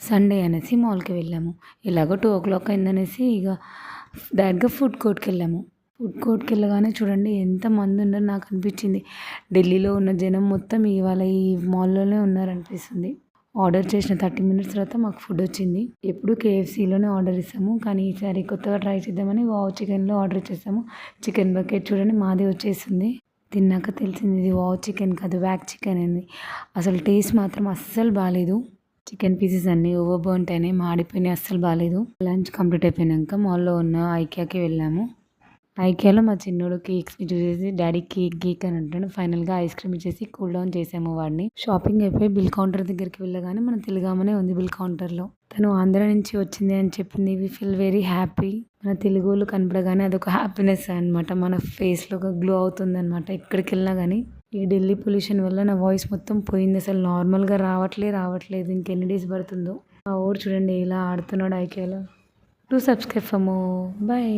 Sunday అనేసి మాల్‌కి వెళ్ళాము. ఎలాగో 2:00 అయిందనేసి ఇగ డైరెక్ట్‌గా ఫుడ్ కోర్ట్‌కెళ్ళాము. ఫుడ్ కోర్ట్‌కెళ్ళగానే చూడండి ఎంతమందున్నారో నాకనిపిచ్చింది. ఢిల్లీలో ఉన్న జనం మొత్తం ఇవాళ ఈ మాల్‌లోనే ఉన్నారనిపిస్తుంది. ఆర్డర్ చేసిన 30 మినిట్స్ తర్వాత మాకు ఫుడొచ్చింది. ఎప్పుడు కేఎఫ్‌సీలోనే ఆర్డర్ ఇస్తాము. కానీ ఈసారి కొత్తగా ట్రై చేద్దామని వావ్ చికెన్‌లో ఆర్డర్ ఇచ్చేసాము. చికెన్ బకెట్ చూడండి మాదే వచ్చేసింది. తిన్నాక తెలిసింది ఇది వావ్ చికెన్ కాదు వ్యాక్ చికెన్ అని. అసలు టేస్ట్ మాత్రం అస్సలు బాలేదు. చికెన్ పీసెస్ అన్నీ ఓవర్ బర్న్‌ట్ అయినాయి. మాడిపోయినాయి అస్సలు బాలేదు. లంచ్ కంప్లీట్ అయిపోయినాక మాల్‌లో ఉన్న ఐకియాకి వెళ్ళాము. ఐకియాలో మా చిన్నోడు కేక్స్‌ని చూసేసి డాడీ కేక్ అని అంటాడు. ఫైనల్‌గా ఐస్ క్రీమ్ ఇచ్చేసి కూల్ డౌన్ చేసాము వాడిని. షాపింగ్ అయిపోయి బిల్ కౌంటర్ దగ్గరికి వెళ్ళగానే మన తెలుగామెనే ఉంది బిల్ కౌంటర్‌లో. తను ఆంధ్ర నుంచి వచ్చింది అని చెప్పింది. We feel very happy. మన తెలుగోళ్ళు కనపడగానే అదొక హ్యాపీనెస్ అనమాట. మన ఫేస్‌లో ఒక గ్లో అవుతుందనమాట ఎక్కడికెళ్ళినా గానీ. ఈ ఢిల్లీ పొల్యూషన్ వల్ల నా వాయిస్ మొత్తం పోయింది. అసలు నార్మల్‌గా రావట్లేదు. ఇంకెన్ని డేస్ పడుతుందో. మా వోడు చూడండి ఎలా ఆడుతున్నాడో ఐకియాలో. Do subscribe for more. By.